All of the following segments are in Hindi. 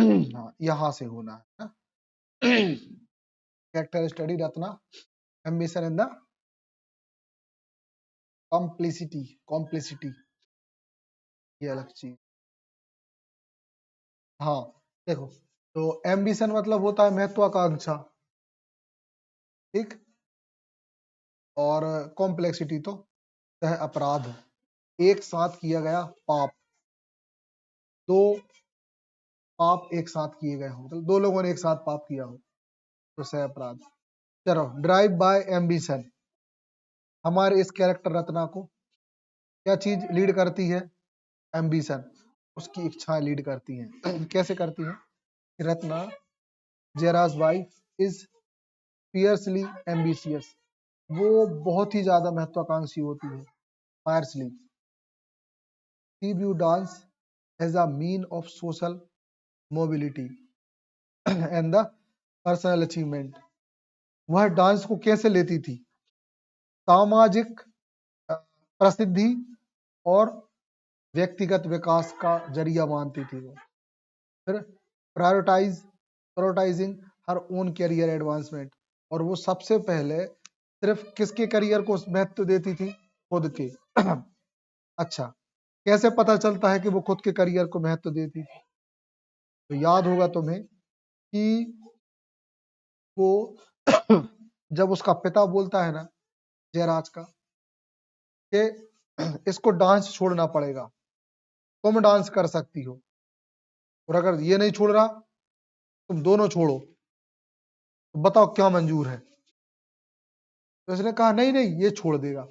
हाँ, यहाँ से होना है। Character study Ratna ambition in the complicity ये अलग चीज। हाँ देखो, तो एम्बिशन मतलब होता है महत्वाकांक्षा, ठीक, और कॉम्प्लेक्सिटी तो सह अपराध, एक साथ किया गया पाप, दो पाप एक साथ किए गए हो, मतलब दो लोगों ने एक साथ पाप किया हो तो सह अपराध। चलो, ड्राइव बाय एम्बिशन, हमारे इस कैरेक्टर रत्ना को क्या चीज लीड करती है? एम्बिशन, उसकी इच्छाएं लीड करती हैं। कैसे करती हैं? रत्ना जेरास वाइफ इज फियर्सली एम्बिशियस, वो बहुत ही ज्यादा महत्वाकांक्षी होती है। Fiercely she view dance as a mean of social mobility and the personal achievement, वह डांस को कैसे लेती थी? सामाजिक प्रसिद्धि और व्यक्तिगत विकास का जरिया मानती थी वो। फिर prioritising her own career advancement, और वो सबसे पहले सिर्फ किसके करियर को महत्व देती थी? खुद के। अच्छा, कैसे पता चलता है कि वो खुद के करियर को महत्व देती थी? तो याद होगा तुम्हें कि वो जब उसका पिता बोलता है ना, जयराज का, कि इसको डांस छोड़ना पड़ेगा, तुम डांस कर सकती हो, और अगर ये नहीं छोड़ रहा तुम दोनों छोड़ो, तो बताओ क्या मंजूर है? तो इसने कहा नहीं नहीं, ये छोड़ देगा।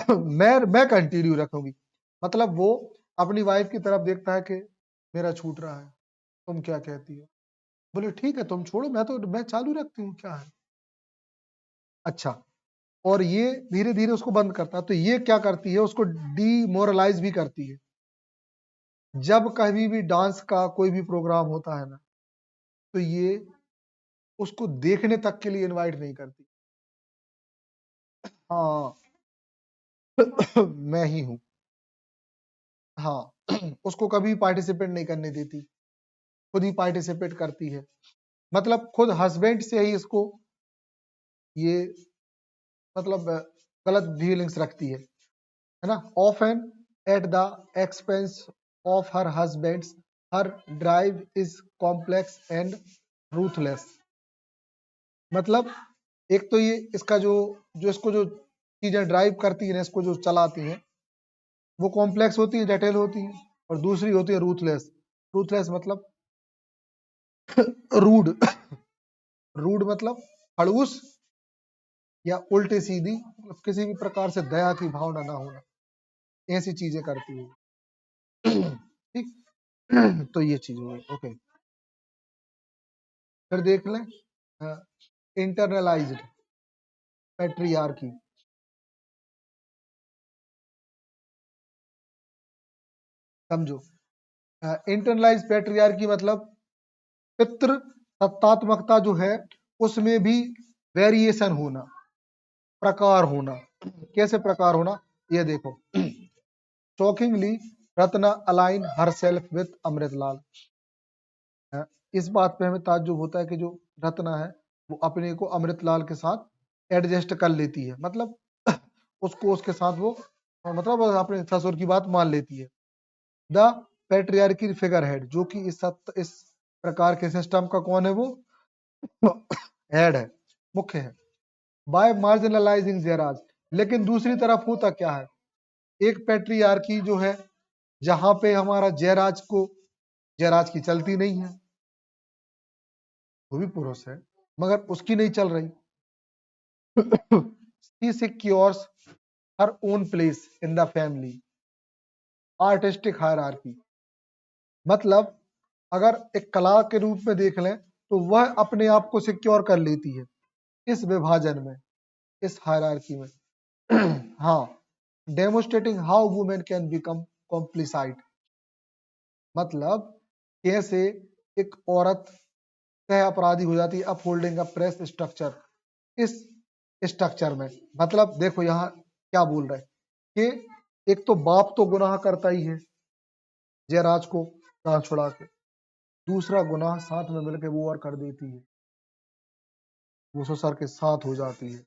मैं कंटिन्यू रखूंगी। मतलब वो अपनी वाइफ की तरफ देखता है कि मेरा छूट रहा है, तुम क्या कहती हो? बोले ठीक है तुम छोड़ो, मैं चालू रखती हूँ, क्या है। अच्छा, और ये धीरे धीरे उसको बंद करता है, तो ये क्या करती है? उसको डीमोरलाइज भी करती है। जब कभी भी डांस का कोई भी प्रोग्राम होता है ना, तो ये उसको देखने तक के लिए इनवाइट नहीं करती। हाँ, मैं ही हूँ। हाँ, उसको कभी पार्टिसिपेट नहीं करने देती, खुद ही पार्टिसिपेट करती है। मतलब खुद हस्बैंड से ही इसको ये मतलब गलत फीलिंग्स रखती है ना। Often at the expense of her husband's, her drive is complex and ruthless. मतलब एक तो ये इसका जो जो इसको जो चीजें ड्राइव करती है, इसको जो चलाती हैं, वो कॉम्प्लेक्स होती है, जटिल होती है, और दूसरी होती है रूथलेस। रूथलेस मतलब रूड। रूड मतलब खड़ूस या उल्टे सीधी, मतलब किसी भी प्रकार से दया की भावना ना होना, ऐसी चीजें करती है। ठीक। तो ये चीज हुई। ओके, फिर देख लें इंटरनलाइज्ड पैट्रियार्की। समझो, इंटरनलाइज्ड पैट्रियार्की मतलब पितृ सत्तात्मकता जो है, उसमें भी वेरिएशन होना, प्रकार होना। कैसे प्रकार होना? ये देखो, shockingly Ratna align herself with Amritlal. इस बात पे हमें ताज्जुब होता है कि जो रत्ना है वो अपने को अमृतलाल के साथ एडजस्ट कर लेती है, मतलब उसको उसके साथ वो मतलब अपने ससुर की बात मान लेती है। द पेट्रियार्की फिगर हेड, जो कि इस प्रकार के सिस्टम का कौन है? वो हेड है, मुख्य है। बाय मार्जिनलाइजिंग जयराज, लेकिन दूसरी तरफ होता क्या है? एक पेट्रियार्की जो है जहां पे हमारा जयराज की चलती नहीं है, वो भी पुरुष है मगर उसकी नहीं चल रही। She secures her own place in the family, artistic hierarchy. मतलब अगर एक कला के रूप में देख लें तो वह अपने आप को सिक्योर कर लेती है इस विभाजन में, इस हायरार्की में। हाँ, demonstrating how women can become complicit, मतलब कैसे एक औरत सह अपराधी हो जाती है अपहोल्डिंग अ प्रेस स्ट्रक्चर, इस स्ट्रक्चर में। मतलब देखो यहाँ क्या बोल रहे हैं कि एक तो बाप तो गुनाह करता ही है जयराज को प्राण छुड़ा के, दूसरा गुनाह साथ में मिलकर वो और कर देती है, वो ससुर के साथ हो जाती है।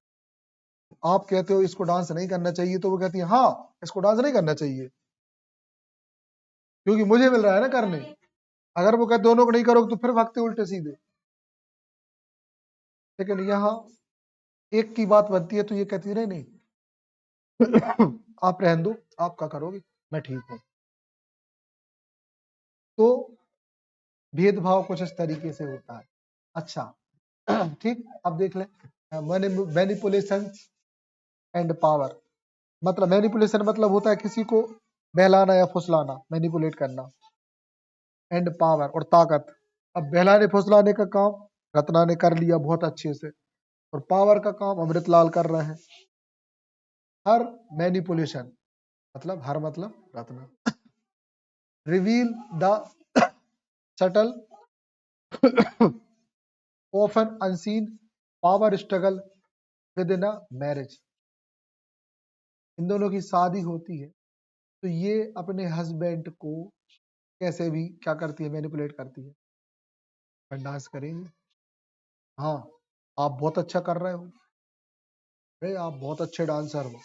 आप कहते हो इसको डांस नहीं करना चाहिए, तो वो कहती है हाँ इसको डांस नहीं करना चाहिए क्योंकि मुझे मिल रहा है ना करने। अगर वो कहते दोनों को नहीं करोगे तो फिर भागते उल्टे सीधे। लेकिन यहाँ एक की बात बनती है तो ये कहती है नहीं नहीं आप रहने दो, आप क्या करोगे, मैं ठीक हूं। तो भेदभाव कुछ इस तरीके से होता है। अच्छा ठीक, अब देख लें मैनिपुलेशन एंड पावर। मतलब मैनिपुलेशन मतलब होता है किसी को बहलाना या फुसलाना, मैनिपुलेट करना। एंड पावर और ताकत। अब बहलाने फुसलाने का काम रत्ना ने कर लिया बहुत अच्छे से, और पावर का काम अमृतलाल कर रहे हैं। हर मैनिपुलेशन मतलब हर मतलब Ratna reveal the subtle often unseen power struggle within a marriage. इन दोनों की शादी होती है तो ये अपने हस्बैंड को कैसे भी क्या करती है, मैनिपुलेट करती है। अपन डांस करेंगे, हाँ आप बहुत अच्छा कर रहे हो, अरे आप बहुत अच्छे डांसर हो,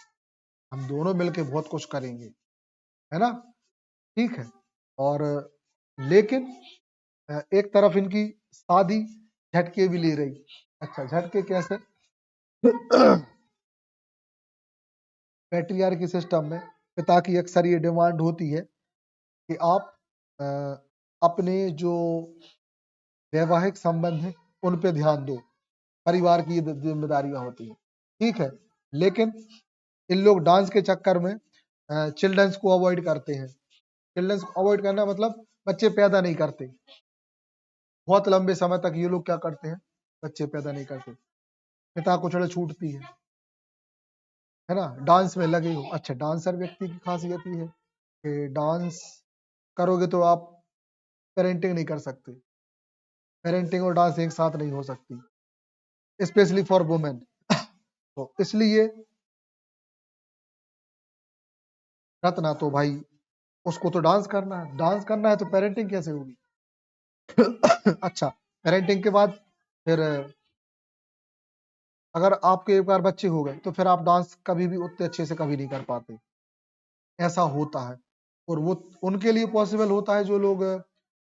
हम दोनों मिलके बहुत कुछ करेंगे, है ना, ठीक है। और लेकिन एक तरफ इनकी शादी झटके भी ले रही। अच्छा झटके कैसे पैट्रियार्की सिस्टम में पिता की अक्सर ये डिमांड होती है कि आप अ, अपने जो वैवाहिक संबंध है उन पे ध्यान दो, परिवार की ये जिम्मेदारियां होती हैं, ठीक है। लेकिन इन लोग डांस के चक्कर में चिल्ड्रंस को अवॉइड करते हैं। चिल्ड्रंस को अवॉइड करना मतलब बच्चे पैदा नहीं करते। बहुत लंबे समय तक ये लोग क्या करते हैं, बच्चे पैदा नहीं करते। पिता को चढ़ छूटती है ना, डांस में लगे हो। अच्छा डांसर व्यक्ति की खासियत ये है कि डांस करोगे तो आप पेरेंटिंग नहीं कर सकते, पेरेंटिंग और डांस एक साथ नहीं हो सकती, स्पेशली फॉर वुमेन। तो इसलिए रत्ना तो भाई उसको तो डांस करना है, डांस करना है तो पेरेंटिंग कैसे होगी। अच्छा पेरेंटिंग के बाद फिर अगर आपके एक बार बच्चे हो गए तो फिर आप डांस कभी भी उतने अच्छे से कभी नहीं कर पाते, ऐसा होता है। और वो उनके लिए पॉसिबल होता है जो लोग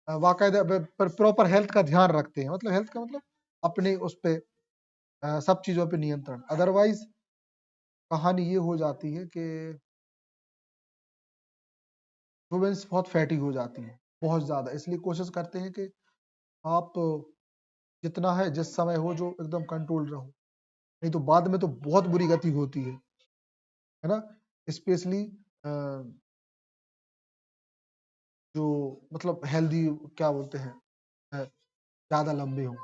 बाकायदा प्रॉपर हेल्थ का ध्यान रखते हैं, मतलब हेल्थ का मतलब अपने उस पे सब चीजों पे नियंत्रण। अदरवाइज कहानी ये हो जाती है कि वुमेन्स बहुत फैटी हो जाती हैं, बहुत ज्यादा। इसलिए कोशिश करते हैं कि आप जितना है जिस समय हो जो एकदम कंट्रोल रहो, नहीं तो बाद में तो बहुत बुरी गति होती है ना। स्पेशली जो मतलब हेल्दी क्या बोलते हैं, ज्यादा लंबे हो,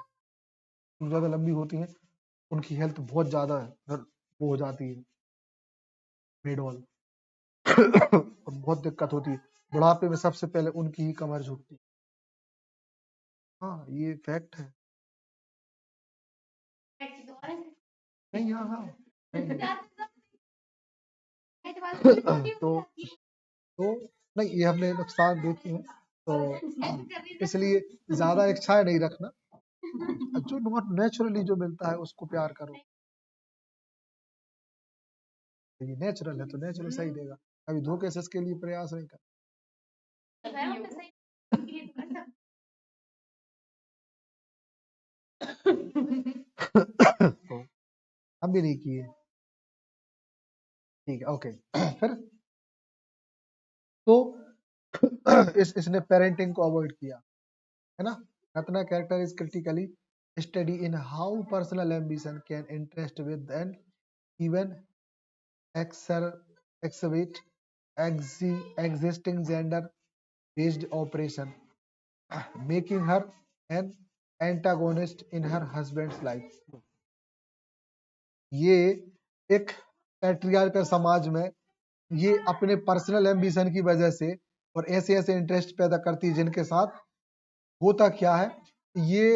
ज्यादा लंबी होती हैं उनकी हेल्थ बहुत ज्यादा वो हो जाती है मेडॉल और बहुत दिक्कत होती है। बुढ़ापे में सबसे पहले उनकी ही कमर झुकती है। हाँ ये फैक्ट है। नहीं हाँ हाँ नहीं। तो नहीं ये हमने नुकसान देखे हैं, तो इसलिए ज्यादा इच्छाएं नहीं रखना, जो नेचुरली जो मिलता है उसको प्यार करो। ये नेचुरल है तो नेचुरल सही देगा, कभी धोखे से इसके लिए प्रयास नहीं कर। तो हम भी नहीं किए, ठीक है ओके। फिर तो इसने पेरेंटिंग को अवॉइड किया, है ना। Ratna character is critically study in how personal ambition can interest with an even exacerbate existing gender based operation, making her an antagonist in her husband's life। ये एक पैट्रियार्कल समाज में ये अपने पर्सनल एम्बिशन की वजह से और ऐसे ऐसे इंटरेस्ट पैदा करती है जिनके साथ होता क्या है, ये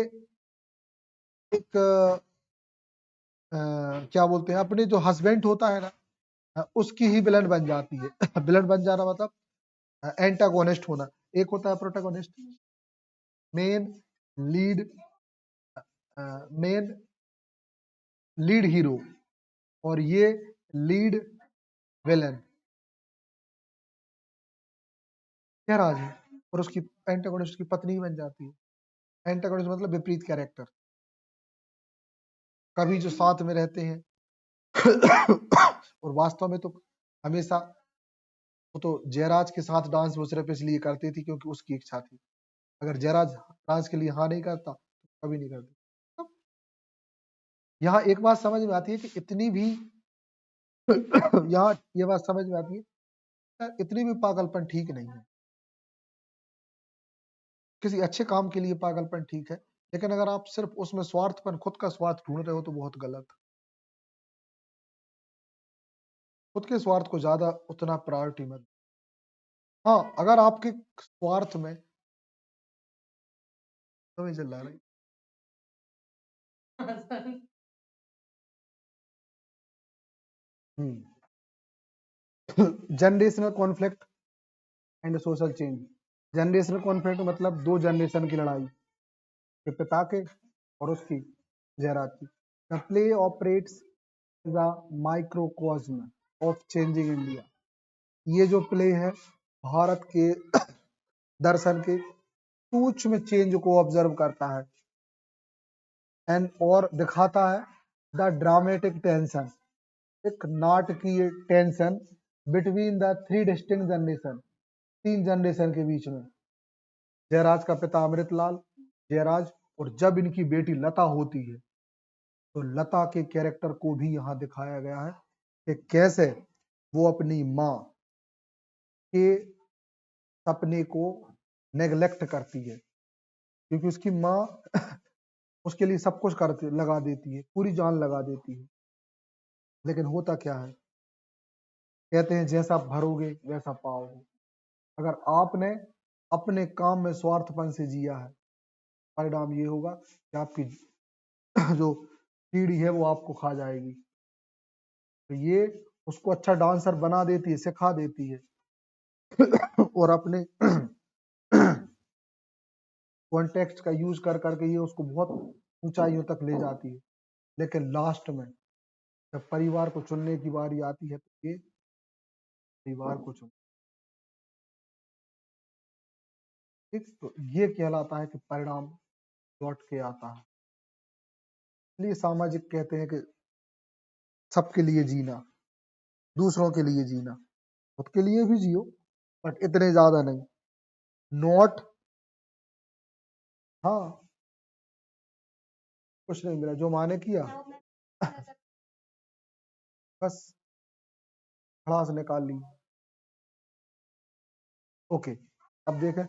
एक क्या बोलते हैं अपने जो हस्बैंड होता है ना, उसकी ही विलन बन जाती है। विलन बन जाना मतलब एंटागोनिस्ट होना, एक होता है protagonist. Main lead main lead hero और ये लीड विलन। क्या राज है? और उसकी एंटागोनिस्ट की पत्नी बन जाती है। एंटागोनिस्ट मतलब विपरीत कैरेक्टर, कभी जो साथ में रहते हैं और वास्तव में तो हमेशा वो तो जयराज के साथ डांस वो सिर्फ इसलिए करती थी क्योंकि उसकी इच्छा थी। अगर जयराज डांस के लिए हाँ नहीं करता तो कभी नहीं करती। तो यहाँ एक बात समझ में आती है कि इतनी भी यहाँ ये बात समझ में आती है यार, इतनी भी पागलपन ठीक नहीं है। किसी अच्छे काम के लिए पागलपन ठीक है, लेकिन अगर आप सिर्फ उसमें स्वार्थपन, खुद का स्वार्थ ढूंढ रहे हो तो बहुत गलत। खुद के स्वार्थ को ज्यादा उतना प्रायोरिटी मत। हाँ, अगर आपके स्वार्थ में तो चल रहा है generational conflict and social change. Generational conflict मतलब दो जनरेशन की लड़ाई, के पिता के और उसकी, जयराज की। The play operates the microcosm of changing India. ये जो प्ले है भारत के दर्शन के सूक्ष्म चेंज को ऑब्जर्व करता है एंड और दिखाता है द ड्रामेटिक टेंशन, एक नाटकीय tension between the three distinct generation, तीन जनरेशन के बीच में। जयराज का पिता अमृतलाल, जयराज, और जब इनकी बेटी लता होती है तो लता के कैरेक्टर को भी यहाँ दिखाया गया है कि कैसे वो अपनी माँ के सपने को नेग्लेक्ट करती है, क्योंकि उसकी माँ उसके लिए सब कुछ करती लगा देती है, पूरी जान लगा देती है। लेकिन होता क्या है, कहते हैं जैसा भरोगे वैसा पाओगे। अगर आपने अपने काम में स्वार्थपन से जिया है, परिणाम ये होगा कि आपकी जो पीढ़ी है वो आपको खा जाएगी। तो ये उसको अच्छा डांसर बना देती है, सिखा देती है और अपने कॉन्टेक्स्ट का यूज कर करके ये उसको बहुत ऊंचाइयों तक ले जाती है। लेकिन लास्ट में जब परिवार को चुनने की बारी आती है तो ये परिवार को चुन, ठीक, तो ये कहलाता है कि परिणाम लौट के आता है। इसलिए सामाजिक कहते हैं कि सबके लिए जीना, दूसरों के लिए जीना, खुद के लिए भी जियो बट इतने ज्यादा नहीं, नॉट। हाँ, कुछ नहीं मिला जो माने किया, बस खड़ास निकाल ली। ओके, अब देखें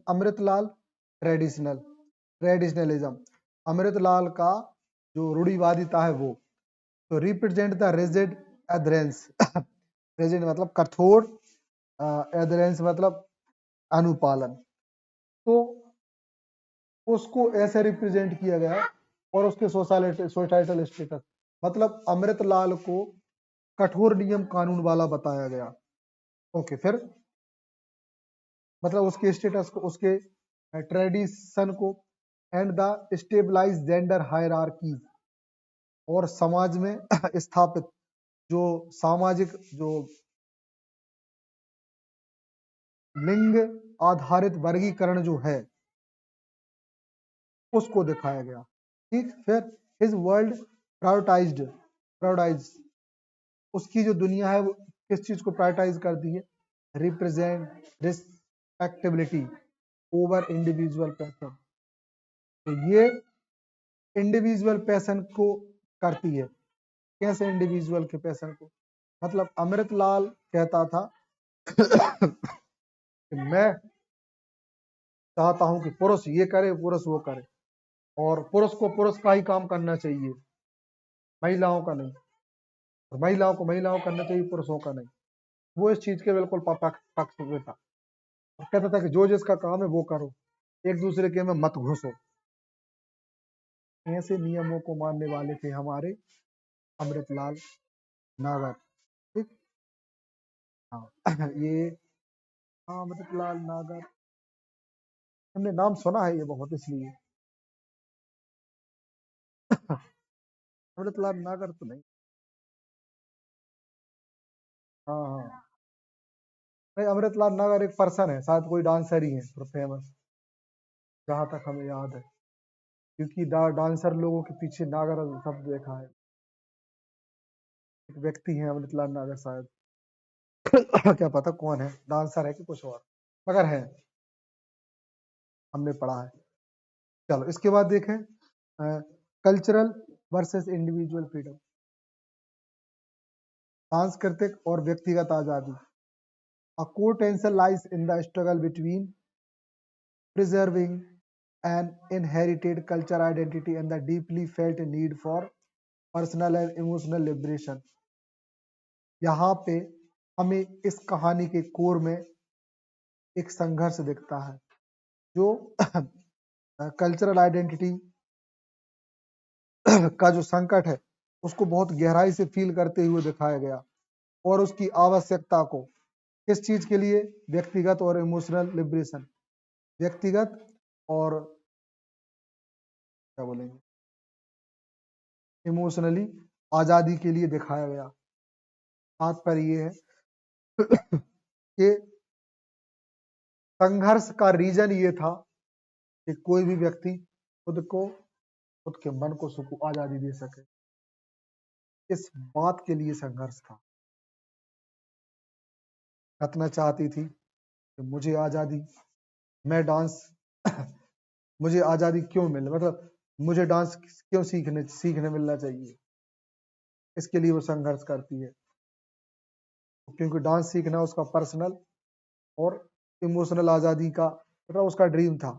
अमृतलाल ट्रेडिशनलिज्म। अमृतलाल का जो रूढ़िवादिता है वो, तो रिप्रेजेंट द रिजिड एडरेंस रिजिड मतलब कठोर, एडरेंस मतलब अनुपालन। तो उसको ऐसे रिप्रेजेंट किया गया और उसके सोसाइटल स्टेटस, मतलब अमृतलाल को कठोर नियम कानून वाला बताया गया। ओके, फिर मतलब उसके स्टेटस को, उसके ट्रेडिशन को and the stabilise gender hierarchy, और समाज में स्थापित जो सामाजिक जो लिंग आधारित वर्गीकरण जो है उसको दिखाया गया। ठीक, फिर हिज वर्ल्ड प्रायोरिटाइज, उसकी जो दुनिया है वो किस चीज को प्रायोरिटाइज करती है, represent respectability over individual passion. तो ये इंडिविजुअल पैशन को करती है। कैसे इंडिविजुअल के पैशन को, मतलब अमृतलाल कहता था कि मैं चाहता हूं कि पुरुष ये करे, पुरुष वो करे, और पुरुष को पुरुष का ही काम करना चाहिए, महिलाओं का नहीं, और महिलाओं को महिलाओं करना चाहिए, पुरुषों का नहीं। वो इस चीज के बिल्कुल पक्ष में था और कहता था कि जो जिसका काम है वो करो, एक दूसरे के में मत घुसो। ऐसे नियमों को मानने वाले थे हमारे अमृतलाल नागर। ठीक, हाँ ये अमृतलाल नागर, हमने नाम सुना है ये बहुत इसलिए। अमृतलाल नागर तो नहीं। हाँ हाँ, नहीं अमृतलाल नागर एक पर्सन है, शायद कोई डांसर ही है फेमस, जहां तक हमें याद है, क्योंकि डांसर लोगों के पीछे नागर शब्द देखा है। एक व्यक्ति है अमृतलाल नागर शायद। क्या पता कौन है, डांसर है कि कुछ और, मगर है, हमने पढ़ा है। चलो इसके बाद देखें कल्चरल वर्सेस इंडिविजुअल फ्रीडम, सांस्कृतिक और व्यक्तिगत आजादी। A core tension lies in the struggle between preserving an inherited cultural identity and the deeply felt need for personal and emotional liberation। यहाँ पे हमें इस कहानी के कोर में एक संघर्ष दिखता है, जो कल्चरल आइडेंटिटी का जो संकट है उसको बहुत गहराई से फील करते हुए दिखाया गया, और उसकी आवश्यकता को किस चीज के लिए, व्यक्तिगत और इमोशनल लिबरेशन, व्यक्तिगत और क्या बोलेंगे इमोशनली आजादी के लिए दिखाया गया। तात्पर्य ये है कि संघर्ष का रीजन ये था कि कोई भी व्यक्ति खुद के मन को सुकून आजादी दे सके, इस बात के लिए संघर्ष था। रत्ना चाहती थी कि मुझे आजादी, मैं डांस मुझे आजादी क्यों मिले, मतलब मुझे डांस क्यों सीखने मिलना चाहिए, इसके लिए वो संघर्ष करती है, क्योंकि डांस सीखना उसका पर्सनल और इमोशनल आजादी का मतलब उसका ड्रीम था।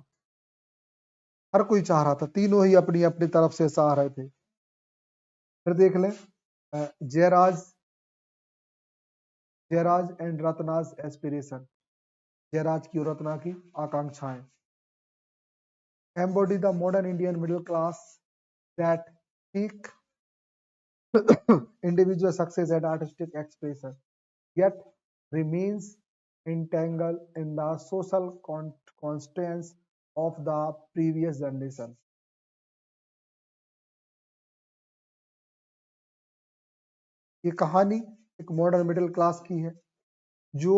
हर कोई चाह रहा था, तीनों ही अपनी अपनी तरफ से चाह रहे थे। फिर देख लें जयराज जयराज एंड रत्नाज एस्पिरेशन, जयराज की और रत्ना की आकांक्षाएं। Embody the modern Indian middle class that seek individual success and artistic expression, yet remains entangled in the social constraints of the previous generation। ये कहानी एक मॉडर्न मिडिल क्लास की है, जो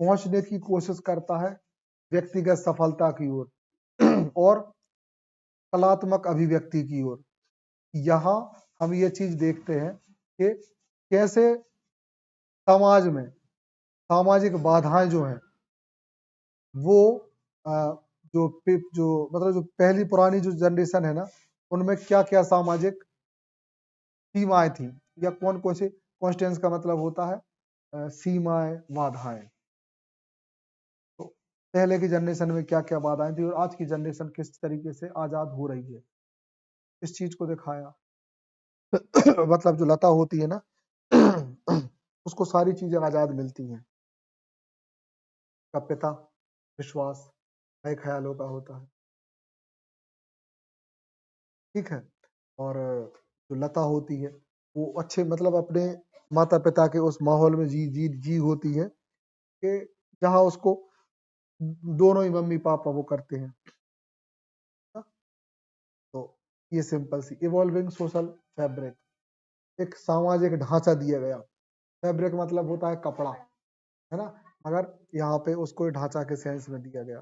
पहुंचने की कोशिश करता है व्यक्तिगत सफलता की ओर और कलात्मक अभिव्यक्ति की ओर। यहाँ हम ये चीज देखते हैं कि कैसे समाज में सामाजिक बाधाएं जो हैं वो जो मतलब जो पहली पुरानी जो जनरेशन है ना, उनमें क्या क्या सामाजिक सीमाएं थी, या कौन कौन से कॉन्स्टेंस का मतलब होता है सीमाएं, बाधाएं। तो पहले की जनरेशन में क्या क्या बाधाएं थी और आज की जनरेशन किस तरीके से आजाद हो रही है, इस चीज को दिखाया। मतलब जो लता होती है ना, उसको सारी चीजें आजाद मिलती हैं। का पिता विश्वास नए ख्यालों का होता है, ठीक है, और जो लता होती है वो अच्छे मतलब अपने माता पिता के उस माहौल में जी जी जी होती है कि जहाँ उसको दोनों ही मम्मी पापा वो करते हैं। तो ये सिंपल सी इवॉल्विंग सोशल फैब्रिक, एक सामाजिक ढांचा दिया गया। फैब्रिक मतलब होता है कपड़ा, है ना, मगर यहाँ पे उसको ढांचा के सेंस में दिया गया।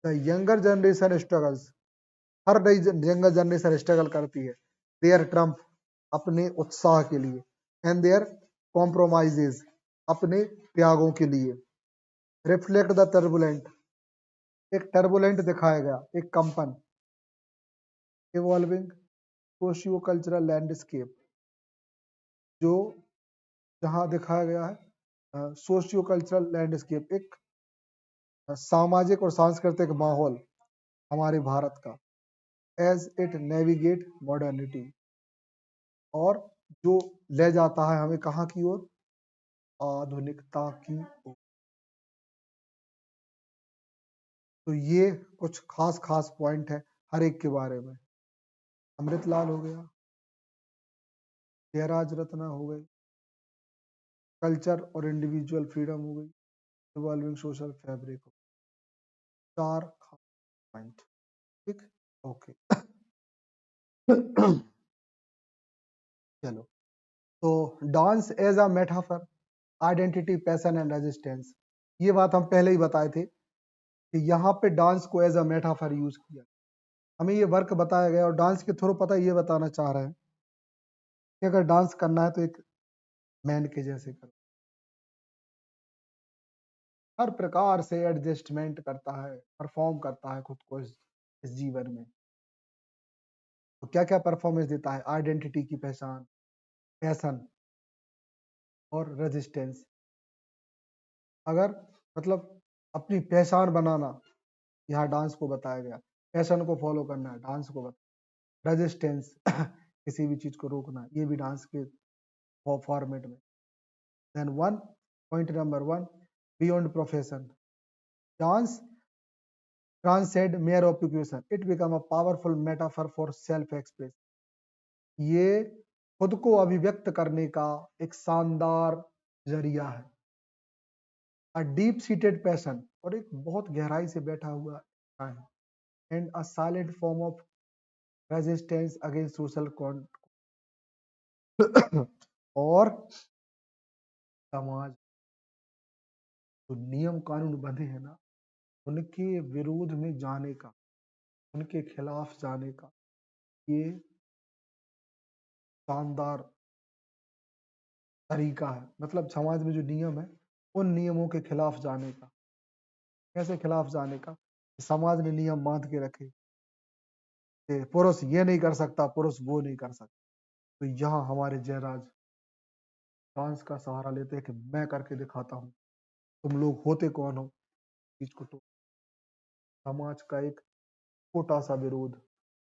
द यंगर जनरेशन स्ट्रगल्स, हर नई यंगर जनरेशन स्ट्रगल करती है देयर ट्रम्प, अपने उत्साह के लिए, एंड देयर कॉम्प्रोमाइजेज, अपने त्यागों के लिए। रिफ्लेक्ट द टर्बुलेंट, एक टर्बुलेंट दिखाया गया, एक कंपन। इवॉल्विंग सोशियो कल्चरल लैंडस्केप, जो जहाँ दिखाया गया है सोशियो कल्चरल लैंडस्केप, एक सामाजिक और सांस्कृतिक माहौल हमारे भारत का, एज इट नेविगेट मॉडर्निटी, और जो ले जाता है हमें कहाँ की ओर, आधुनिकता की ओर। तो ये कुछ खास खास पॉइंट है हर एक के बारे में। अमृतलाल हो गया, जयराज रत्ना हो गए, कल्चर और इंडिविजुअल फ्रीडम हो गई, इवॉल्विंग सोशल फैब्रिक, 4 पॉइंट। ठीक, ओके। चलो, तो dance as a metaphor, identity, passion and resistance, ये बात हम पहले ही बताए थे कि यहाँ पे डांस को एज अ मेटाफर यूज किया, हमें ये वर्क बताया गया और डांस के थ्रू पता ये बताना चाह रहे हैं कि अगर डांस करना है तो एक मैन के जैसे करो, हर प्रकार से एडजस्टमेंट करता है, परफॉर्म करता है खुद को इस जीवन में। तो क्या क्या परफॉर्मेंस देता है, आइडेंटिटी की पहचान, पैशन और रेजिस्टेंस। अगर मतलब अपनी पहचान बनाना, यहाँ डांस को बताया गया, पैशन को फॉलो करना है, डांस को बताया, रेजिस्टेंस किसी भी चीज को रोकना, ये भी डांस के फॉर्मेट में। Then point number 1, beyond profession, dance transcend mere occupation, it become a powerful metaphor for self expression, ये खुद को अभिव्यक्त करने का एक शानदार जरिया है। अ डीप सीटेड पैशन, और एक बहुत गहराई से बैठा हुआ है, and a silent form of resistance against social और समाज जो नियम कानून बंधे हैं ना, उनके विरोध में जाने का, उनके खिलाफ जाने का ये शानदार तरीका है। मतलब समाज में जो नियम है, उन नियमों के खिलाफ जाने का। कैसे खिलाफ जाने का? समाज ने नियम बांध के रखे कि पुरुष ये नहीं कर सकता, पुरुष वो नहीं कर सकता। तो यहाँ हमारे जयराज डांस का सहारा लेते हैं कि मैं करके दिखाता हूँ, तुम लोग होते कौन हो चीज को। तो समाज का एक छोटा सा विरोध,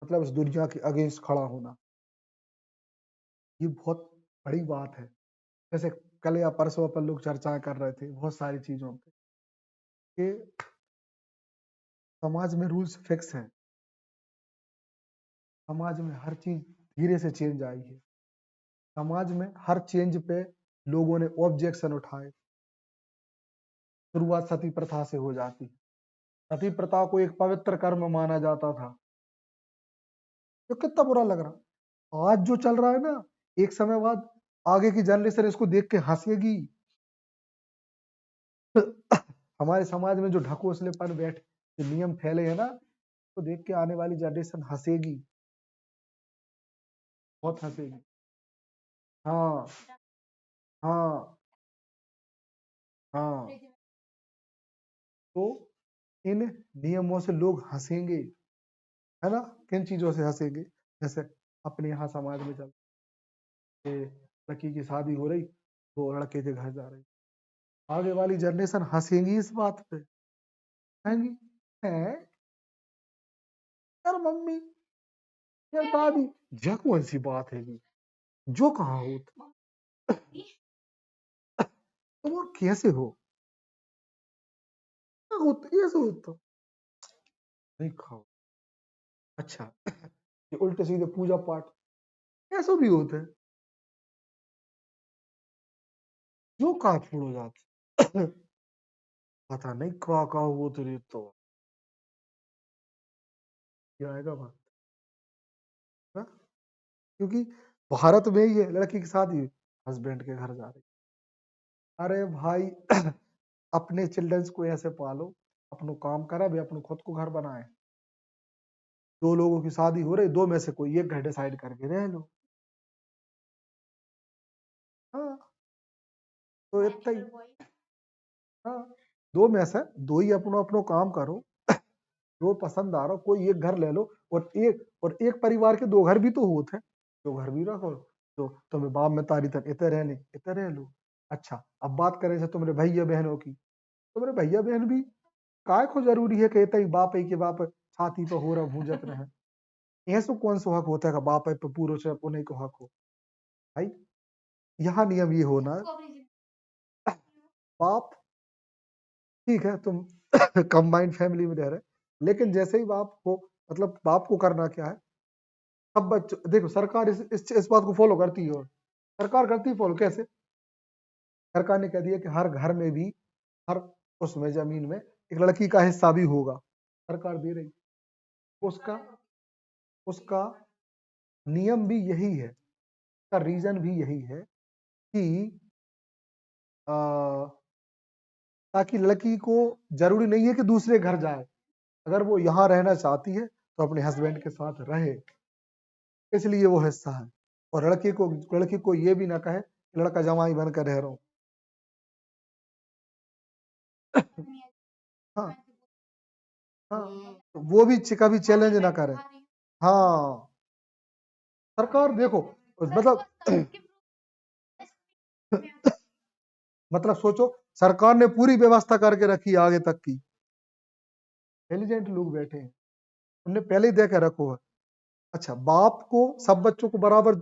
मतलब इस दुनिया के अगेंस्ट खड़ा होना, ये बहुत बड़ी बात है। जैसे कल या परसों अपन लोग चर्चाएं कर रहे थे बहुत सारी चीजों पे कि समाज में रूल्स फिक्स हैं, समाज में हर चीज धीरे से चेंज आई है, समाज में हर चेंज पे लोगों ने ऑब्जेक्शन उठाए। शुरुआत सती प्रथा से हो जाती है, सती प्रथा को एक पवित्र कर्म माना जाता था, तो कितना बुरा लग रहा। आज जो चल रहा है ना, एक समय बाद आगे की जनरेशन इसको देख के हंसेगी। हमारे समाज में जो ढकोसलेपन बैठ जो नियम फैले हैं ना, तो देख के आने वाली जनरेशन हंसेगी, बहुत हंसेगी। हाँ, हाँ, हाँ। तो इन नियमों से लोग हंसेंगे, है ना? किन चीजों से हंसेंगे? जैसे अपने यहाँ समाज में चल के लड़की की शादी हो रही, वो लड़के के घर जा रही, आगे वाली जनरेशन हंसेंगी इस बात पे, कहेंगी है यार मम्मी, यार दादी, यह कौन सी बात है जो कहा हो तुम, और कैसे हो, क्या होता ऐसे होता नहीं खाओ। अच्छा, ये उल्टे सीधे पूजा पाठ ऐसा भी होता है, जो कहा छोड़ो जाते। पता नहीं कहा हो तेरे तो क्या आएगा बात ना? क्योंकि भारत में ये लड़की की शादी हस्बैंड के घर जा रही, अरे भाई अपने चिल्ड्रंस को ऐसे पालो, अपनो काम करा भी, अपनो खुद को घर बनाए। दो लोगों की शादी हो रही, दो में से कोई एक घर डिसाइड करके रह लो। हाँ, तो इतना ही। हाँ, दो में से दो ही अपनो अपनो काम करो, जो पसंद आ रहा हो कोई एक घर ले लो, और एक परिवार के दो घर भी तो होते हैं, दो घर भी रखो, तो तुम्हें बाप में तारी तक इतने रहने इतने रह लो। अच्छा, अब बात करें से तुम्हारे भैया बहनों की, तुम्हारे भैया बहन भी काय को जरूरी है कि इतना ही बाप है कि बाप छाती पे हो रहा भूंजत रहे। ऐसा कौन सा हक होता है कि बाप है पे पूरो से उन्हीं को हक हो? भाई यहाँ नियम ये होना, बाप ठीक है तुम कंबाइंड फैमिली में रह रहे, लेकिन जैसे ही बाप को, मतलब बाप को करना क्या है, सब बच्चों देखो सरकार इस बात को फॉलो करती है, और सरकार करती है फॉलो कैसे? सरकार ने कह दिया कि हर घर में भी, हर उसमें जमीन में एक लड़की का हिस्सा भी होगा, सरकार दे रही। उसका उसका नियम भी यही है, उसका रीजन भी यही है कि ताकि लड़की को जरूरी नहीं है कि दूसरे घर जाए, अगर वो यहाँ रहना चाहती है तो अपने हस्बैंड के साथ रहे, इसलिए वो हिस्सा है। और लड़की को ये भी ना कहे कि लड़का जमाई बनकर रह रहा हूं। हाँ हाँ, तो वो भी कभी चैलेंज ना करे। हाँ, सरकार देखो, मतलब मतलब सोचो, सरकार ने पूरी व्यवस्था करके रखी है आगे तक की, इंटेलिजेंट लोग बैठे हैं, उन्हें पहले ही दे के रखो है। अच्छा, बाप को सब बच्चों को बराबर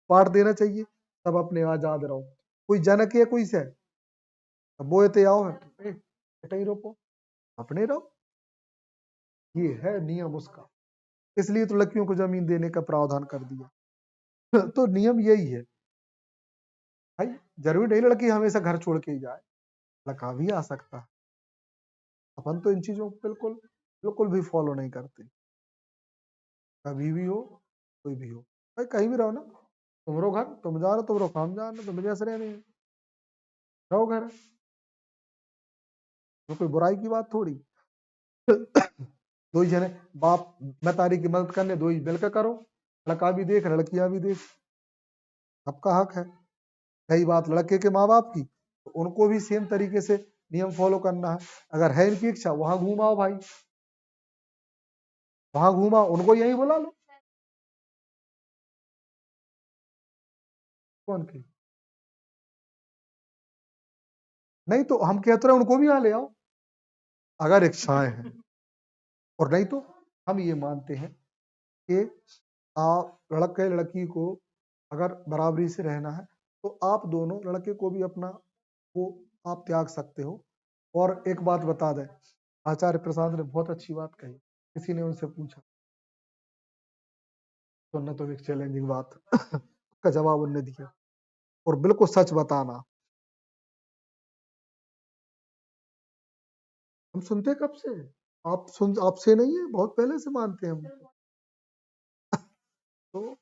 बांट देना चाहिए, सब अपने आजाद रहो, कोई जनक है कोई से बोए ते आओ है बेटा ही रोको, अपने रहो, ये है नियम उसका। इसलिए तो लड़कियों को जमीन देने का प्रावधान कर दिया। तो नियम यही है भाई, जरूरी नहीं लड़की हमेशा घर छोड़ के ही जाए, लड़का भी आ सकता है। अपन तो इन चीजों को बिल्कुल बिल्कुल भी फॉलो नहीं करते, कभी भी हो कोई भी हो, भाई कहीं भी रहो ना, तुमरो घर तुम जा रहे, तुमरो काम जाना, तुम जैसे रहने रहो घर, तो कोई बुराई की बात थोड़ी। दो ही जने बाप, मैं तारी की मदद करने, दो ही मिलकर करो, लड़का भी देख लड़कियां भी देख, सबका हक है। रही बात लड़के के माँ बाप की, तो उनको भी सेम तरीके से नियम फॉलो करना है। अगर है इनकी इच्छा वहां घूमाओ भाई, वहां घूमाओ, उनको यही बुला लो। कौन की? नहीं तो हम कहते रहे उनको भी यहाँ ले आओ, अगर इच्छाएं हैं। और नहीं तो हम ये मानते हैं कि आप लड़के लड़की को अगर बराबरी से रहना है तो आप दोनों, लड़के को भी अपना वो आप त्याग सकते हो। और एक बात बता दें, आचार्य प्रसाद ने बहुत अच्छी बात कही, किसी ने उनसे पूछा, सुनना तो एक चैलेंजिंग बात उसका जवाब उन्होंने दिया, और बिल्कुल सच बताना। हम सुनते कब से? आपसे नहीं है, बहुत पहले से मानते हैं हम। तो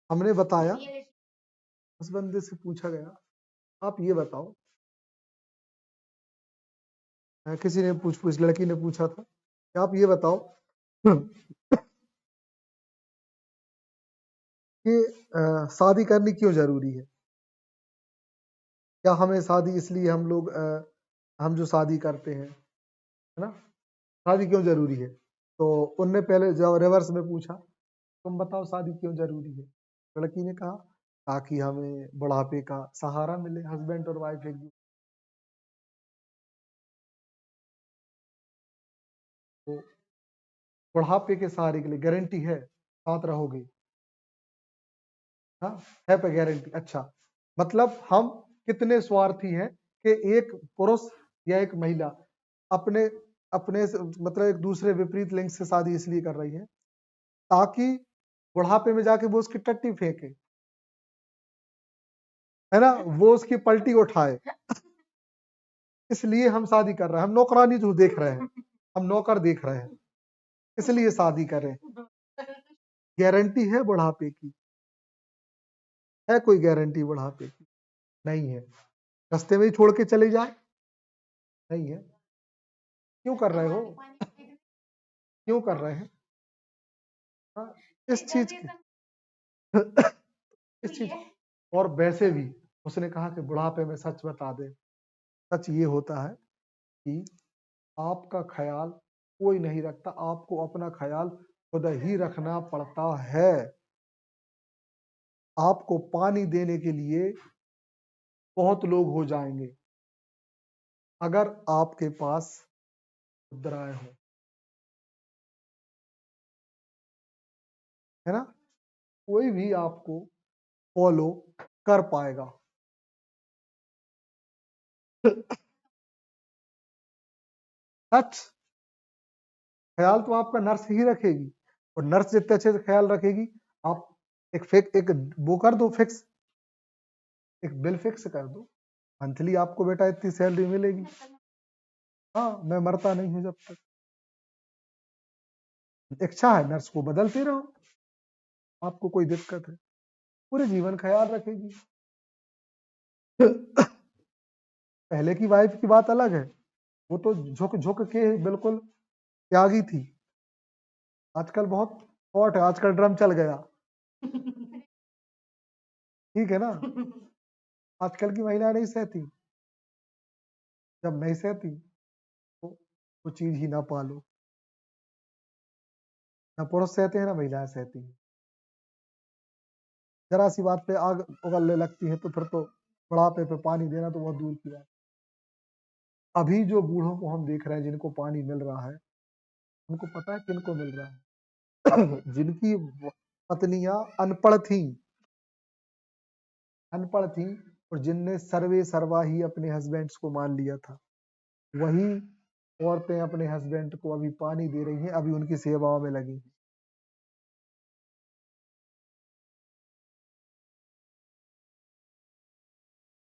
हमने बताया, उस बंदे से पूछा गया, आप ये बताओ, किसी ने पूछ लड़की ने पूछा था कि आप ये बताओ कि शादी करनी क्यों जरूरी है? क्या हमें शादी इसलिए हम लोग हम जो शादी करते हैं, है ना, शादी क्यों जरूरी है? तो उनने पहले जब रिवर्स में पूछा, तुम बताओ शादी क्यों जरूरी है? लड़की ने कहा ताकि हमें बुढ़ापे का सहारा मिले, हस्बैंड और वाइफ एक दूसरे को बुढ़ापे के सहारे के लिए, गारंटी है साथ रहोगे, हाँ है पे गारंटी। अच्छा, मतलब हम कितने स्वार्थी हैं कि एक पुरुष या एक महिला अपने अपने मतलब एक दूसरे विपरीत लिंग से शादी इसलिए कर रही है ताकि बुढ़ापे में जाके वो उसकी टट्टी फेंके, है ना, वो उसकी पलटी उठाए, इसलिए हम शादी कर रहे हैं। हम नौकरानी जो देख रहे हैं, हम नौकर देख रहे हैं, इसलिए शादी करें। गारंटी है बुढ़ापे की? है कोई गारंटी बुढ़ापे की? नहीं है। रास्ते में ही छोड़ के चले जाए? नहीं है। क्यों कर रहे हो? क्यों कर रहे हैं? हाँ, इस चीज की इस चीज। और वैसे भी उसने कहा कि बुढ़ापे में सच बता दे, सच ये होता है कि आपका ख्याल कोई नहीं रखता, आपको अपना ख्याल खुद ही रखना पड़ता है। आपको पानी देने के लिए बहुत लोग हो जाएंगे अगर आपके पास मुद्राएं हो, है ना, कोई भी आपको फॉलो कर पाएगा। सच, ख्याल तो आपका नर्स ही रखेगी, और नर्स जितने अच्छे से ख्याल रखेगी, आप एक वो कर दो फिक्स, एक बिल फिक्स कर दो, मंथली आपको बेटा इतनी सैलरी मिलेगी। हाँ, मैं मरता नहीं हूँ जब तक। इच्छा है नर्स को बदलते रहो, आपको कोई दिक्कत है, पूरे जीवन ख्याल रखेगी। पहले की वाइफ की बात अलग है, वो तो झुक झुक के बिल्कुल त्यागी थी। आजकल बहुत हॉट है, आजकल ड्रम चल गया। ठीक है ना। आजकल की महिलाएं नहीं सहती, जब नहीं सहती तो वो चीज ही ना पालो। ना पुरुष सहते हैं ना महिलाएं सहती हैं। जरा सी बात पे आग उगलने लगती है तो फिर तो बुढ़ापे पे पानी देना तो बहुत दूर की बात। अभी जो बूढ़ों को हम देख रहे हैं जिनको पानी मिल रहा है, उनको पता है किनको मिल रहा है? जिनकी पत्नियां अनपढ़ थी और जिनने सर्वे सर्वा ही अपने हस्बैंड्स को मान लिया था, वही औरतें अपने हस्बैंड को अभी पानी दे रही हैं, अभी उनकी सेवाओं में लगी हैं।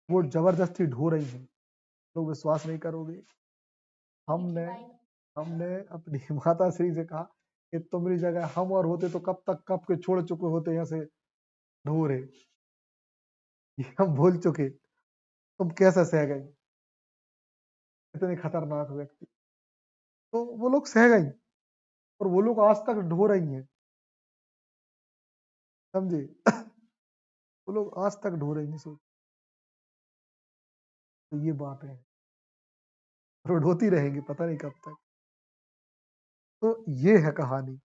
वो जबरदस्ती ढो रही हैं, लोग विश्वास नहीं करोगे। हमने हमने अपनी माता श्री से कहा कि तुम्हारी जगह हम और होते तो कब के छोड़ चुके होते यहाँ से ढो रहे। ये हम भूल चुके, तुम कैसे सह गई, इतने खतरनाक व्यक्ति। तो वो लोग सह गई और वो लोग आज तक ढो रही हैं, समझे? वो लोग आज तक ढो रही हैं, सोच। तो ये बात है, और ढोती रहेंगी पता नहीं कब तक। तो ये है कहानी।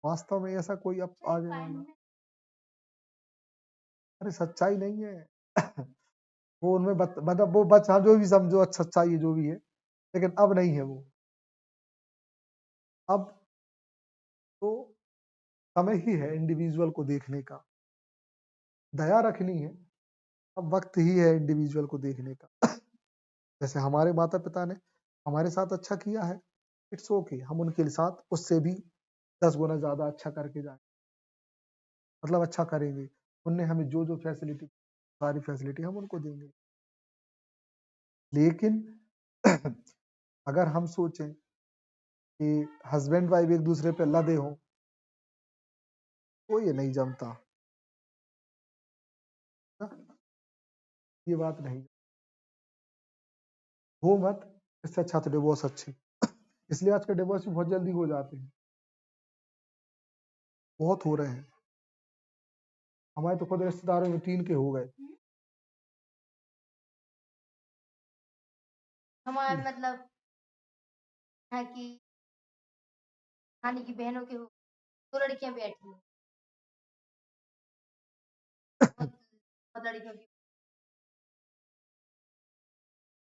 वास्तव में ऐसा कोई अब आगे वाला, अरे सच्चाई नहीं है। वो उनमें मतलब वो बच, हाँ जो भी समझो अच्छा सच्चाई है जो भी है, लेकिन अब नहीं है वो। अब तो समय ही है इंडिविजुअल को देखने का, दया रखनी है। अब वक्त ही है इंडिविजुअल को देखने का। जैसे हमारे माता पिता ने हमारे साथ अच्छा किया है, इट्स ओके, हम उनके साथ उससे भी 10 गुना ज्यादा अच्छा करके जाए, मतलब अच्छा करेंगे। उनने हमें जो जो फैसिलिटी, सारी फैसिलिटी हम उनको देंगे। लेकिन अगर हम सोचें कि हस्बैंड वाइफ एक दूसरे पे लदे हों, तो ये नहीं जमता ना, ये बात नहीं। हो मत, इससे अच्छा तो डिवोर्स अच्छी। इसलिए आज के डिवोर्स भी बहुत जल्दी हो जाते हैं, बहुत हो रहे हैं। हमारे तो खुद रिश्तेदारों में 3 के हो गए। हमारे मतलब है कि नानी की बहनों के 2 लड़कियां बैठी हैं। बहुत बहुत लड़कियों की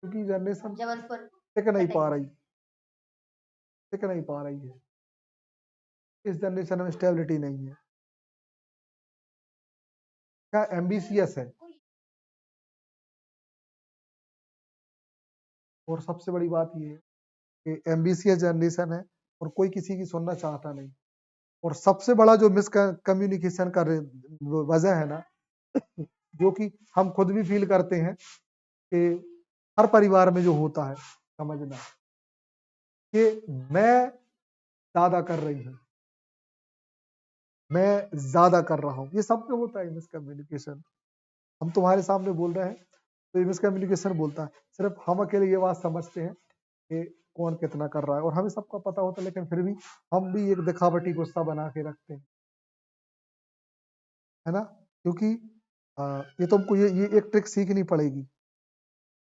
क्योंकि जनरेशन जबलपुर टिक नहीं पा बताइए। रही, टिक नहीं पा रही है। इस जनरेशन में स्टेबिलिटी नहीं है, क्या एम्बिशियस है। और सबसे बड़ी बात ये है कि एम्बिशियस जनरेशन है और कोई किसी की सुनना चाहता नहीं। और सबसे बड़ा जो मिस कम्युनिकेशन का वजह है ना, जो कि हम खुद भी फील करते हैं कि हर परिवार में जो होता है, समझना कि मैं ज्यादा कर रही हूँ, मैं ज्यादा कर रहा हूँ, ये सब में होता है मिसकम्युनिकेशन। हम तुम्हारे सामने बोल रहे हैं तो ये मिसकम्युनिकेशन बोलता है, सिर्फ हम अकेले ये बात समझते हैं कि कौन कितना कर रहा है, और हमें सबका पता होता है, लेकिन फिर भी हम भी एक दिखावटी गुस्सा बना के रखते हैं, है ना? क्योंकि ये तुमको ये एक ट्रिक सीखनी पड़ेगी,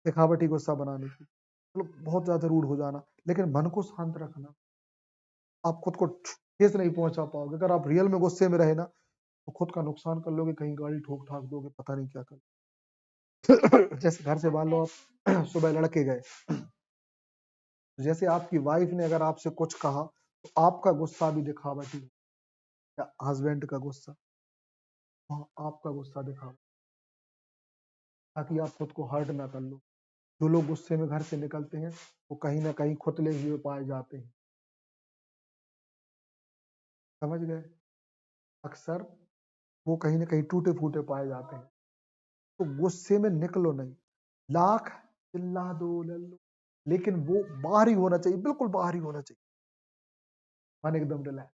दिखावटी गुस्सा बनाने की। मतलब बहुत ज्यादा रूड हो जाना, लेकिन मन को शांत रखना। आप खुद को ठेस नहीं पहुंचा पाओगे अगर आप रियल में गुस्से में रहे ना, तो खुद का नुकसान कर लोगे, कहीं गाड़ी ठोक ठाक दोगे, पता नहीं क्या कर। जैसे घर से मान लो आप सुबह लड़के गए, जैसे आपकी वाइफ ने अगर आपसे कुछ कहा तो आपका गुस्सा भी दिखावटी है, या हस्बैंड का गुस्सा, हाँ आपका गुस्सा दिखाओ, ताकि आप खुद को हर्ट ना कर लो। जो लोग गुस्से में घर से निकलते हैं वो कहीं ना कहीं खुतले हुए पाए जाते हैं, समझ गए? अक्सर वो कहीं ना कहीं टूटे फूटे पाए जाते हैं। तो गुस्से में निकलो नहीं, लाख चिल्ला दो लल्लो, लेकिन वो बाहर ही होना चाहिए, बिल्कुल बाहर ही होना चाहिए। मन एकदम रिलैक्स,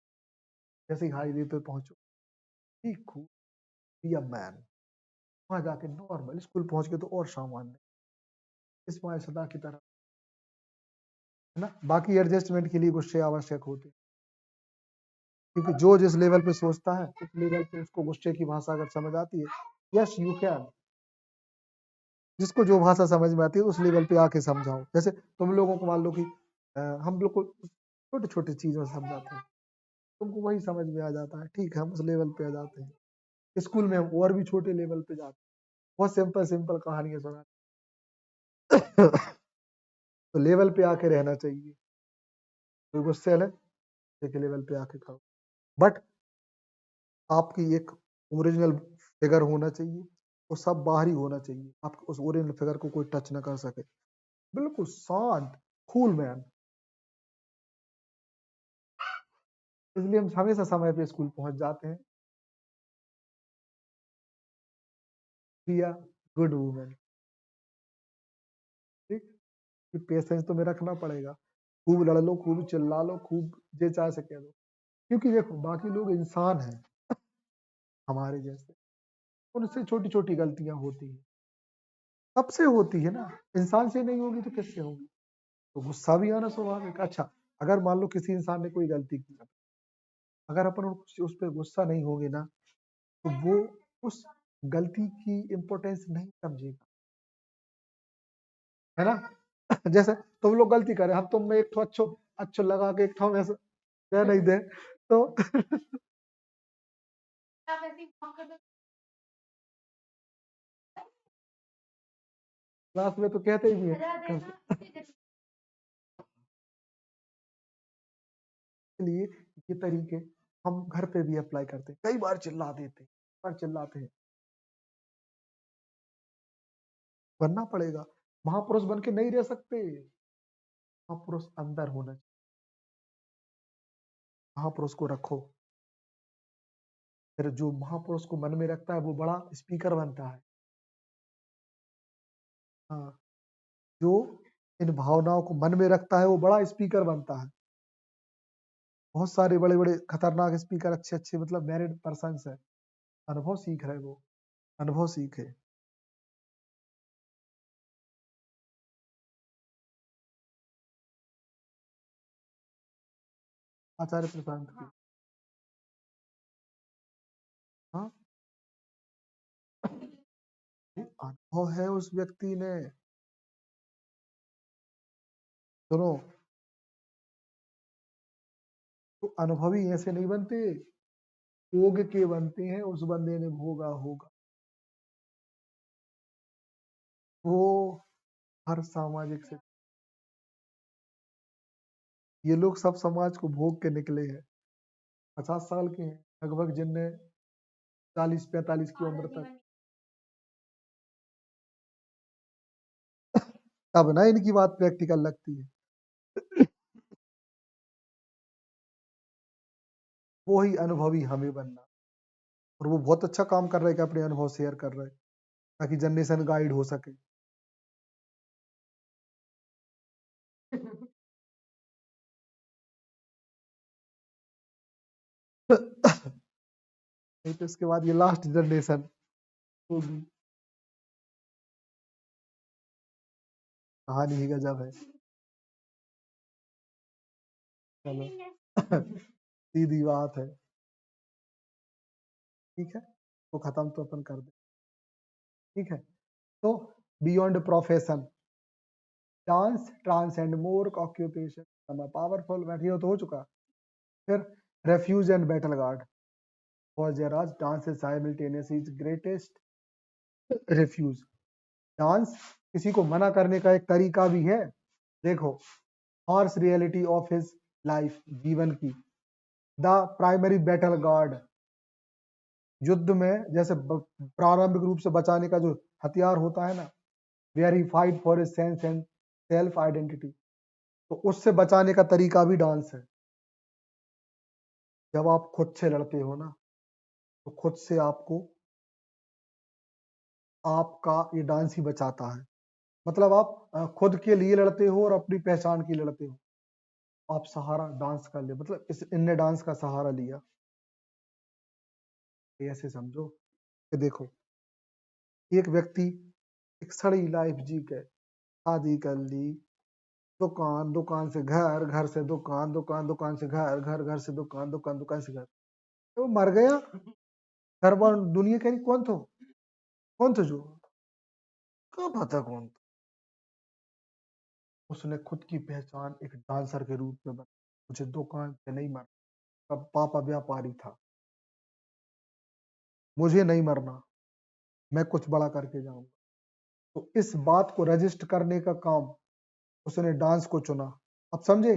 जैसे ही हाईवे पे पहुंचो, ठीक खूब, बी अ मैन। वहां जाके नॉर्मल, स्कूल पहुंच के तो और सामान्य, इस्माइल सदा की तरह, है ना। बाकी एडजस्टमेंट के लिए गुस्से आवश्यक होते हैं, क्योंकि जो जिस लेवल पे सोचता है उस लेवल पे उसको गुस्से की भाषा अगर समझ आती है, यस यू कैन, जिसको जो भाषा समझ में आती है उस लेवल पे आके समझाओ। जैसे तुम लोगों को मान लो कि हम लोग को छोटे छोटे चीजों से समझाते हैं, तुमको वही समझ में आ जाता है, ठीक है, हम उस लेवल पे आ जाते हैं। स्कूल में हम और भी छोटे लेवल पे जाते हैं, बहुत सिंपल सिंपल कहानियां सुनाते। तो लेवल पे आके रहना चाहिए, कोई गुस्से है के लेवल पे आके खाओ, बट आपकी एक ओरिजिनल फिगर होना चाहिए, वो सब बाहरी होना चाहिए, आप उस ओरिजिनल फिगर को कोई टच ना कर सके, बिल्कुल शांत कूल मैन। इसलिए हम हमेशा समय पे स्कूल पहुंच जाते हैं। बी अ गुड वूमेन, ठीक, कि पेशेंस तो में रखना पड़ेगा, खूब लड़ लो, खूब चिल्ला लो, खूब जे चाहे से कह दो, क्योंकि देखो बाकी लोग इंसान हैं हमारे जैसे, उनसे छोटी छोटी गलतियां होती हैं, सबसे होती है ना, इंसान से नहीं होगी तो किससे होगी। तो गुस्सा भी आना स्वाभाविक। अच्छा, अगर मान लो किसी इंसान ने कोई गलती की, अगर अपन उस पर गुस्सा नहीं होगे ना, तो वो उस गलती की इम्पोर्टेंस नहीं समझेगा, है ना। जैसे तुम लोग गलती करे, हम तुम में एक ठो अच्छो अच्छो लगा के एक ठो में ऐसे दे नहीं दे, तो आप ऐसे ही फोन कर दो। क्लास में तो कहते ही सजा है। देगा। इसलिए ये तरीके हम घर पे भी अप्लाई करते हैं, कई बार चिल्ला देते हैं, पर चिल्लाते हैं, बनना पड़ेगा, महापुरुष बन के नहीं रह सकते, महापुरुष अंदर होना चाहिए, महापुरुष को रखो, फिर जो महापुरुष को मन में रखता है वो बड़ा स्पीकर बनता है। हाँ, जो इन भावनाओं को मन में रखता है वो बड़ा स्पीकर बनता है। बहुत सारे बड़े बड़े खतरनाक स्पीकर, अच्छे अच्छे मतलब मैरिड पर्सन है, अनुभव सीख रहे वो, अनुभव सीखे। आचार्य प्रशांत की, हाँ, अनुभव है उस व्यक्ति ने। सुनो, तो अनुभवी ऐसे नहीं बनते, भोग के बनते हैं, उस बंदे ने भोगा होगा, वो हर सामाजिक से, ये लोग सब समाज को भोग के निकले हैं, 50 साल के हैं लगभग, जिनने 40-45 की उम्र तक, तब ना इनकी बात प्रैक्टिकल लगती है। वो ही अनुभवी हमें बनना, और वो बहुत अच्छा काम कर रहे हैं कि अपने अनुभव शेयर कर रहे हैं, ताकि जनरेशन गाइड हो सके। नहीं तो इसके बाद ये लास्ट जनरेशन होगी, कहानी ही गजब है। चलो, सीधी बात है, ठीक है, तो खत्म तो अपन कर दे, ठीक है। तो बियॉन्ड प्रोफेशन, डांस ट्रांसेंड मोर ऑक्यूपेशन, पावरफुल बैठिए तो हो चुका। फिर refuge and battle guard, for जेराज dance is simultaneous is greatest refuge. Dance किसी को मना करने का एक तरीका भी है, देखो, harsh reality of his life, जीवन की, द प्राइमरी बैटल गार्ड, युद्ध में जैसे प्रारंभिक रूप से बचाने का जो हथियार होता है ना, where he fight for his sense and self identity, तो उससे बचाने का तरीका भी डांस है। जब आप खुद से लड़ते हो ना, तो खुद से आपको आपका ये डांस ही बचाता है। मतलब आप खुद के लिए लड़ते हो और अपनी पहचान के लिए लड़ते हो। आप सहारा डांस कर ले, मतलब इनने डांस का सहारा लिया। ये ऐसे समझो कि देखो, एक व्यक्ति एक सड़ी लाइफ जी के शादी कर ली, दुकान, दुकान से घर, घर से दुकान, दुकान से घर, घर से दुकान, दुकान से घर, तो वो मर गया। घर बार दुनिया कह रही कौन था जो, क्या पता कौन था। उसने खुद की पहचान एक डांसर के रूप में बनाई। मुझे दुकान से नहीं मरना, तब पापा व्यापारी था, मुझे नहीं मरना, मैं कुछ बड़ा करके जाऊंगा। तो इस बात को रजिस्टर करने का काम उसने डांस को चुना। अब समझे,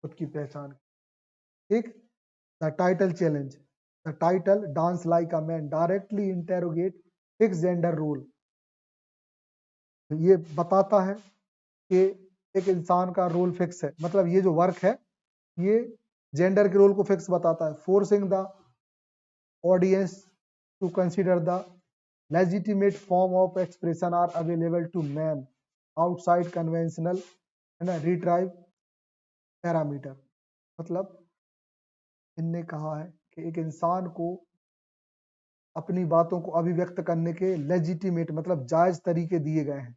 खुद की पहचान। ठीक। The title challenge, the title dance like a man directly interrogate fix gender role. ये बताता है कि एक इंसान का रोल फिक्स है, मतलब ये जो वर्क है ये जेंडर के रोल को फिक्स बताता है। Forcing the audience to consider the legitimate form of expression are available to men outside conventional retrieve parameter। मतलब इनने कहा है कि एक इंसान को अपनी बातों को अभिव्यक्त करने के लेजिटिमेट मतलब जायज तरीके दिए गए हैं।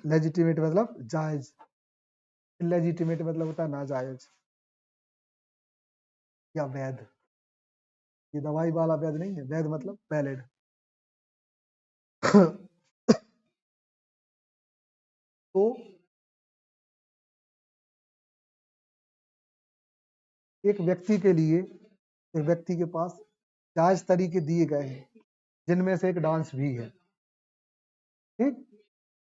लेजिटिमेट मतलब जायज, इलेजिटिमेट मतलब होता है नाजायज या वैध। ये दवाई वाला वैध नहीं है, वैध मतलब वैलिड। तो एक व्यक्ति के लिए, एक व्यक्ति के पास जायज तरीके दिए गए हैं, जिनमें से एक डांस भी है। ठीक,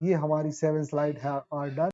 ये हमारी 7 स्लाइड है, आर डन।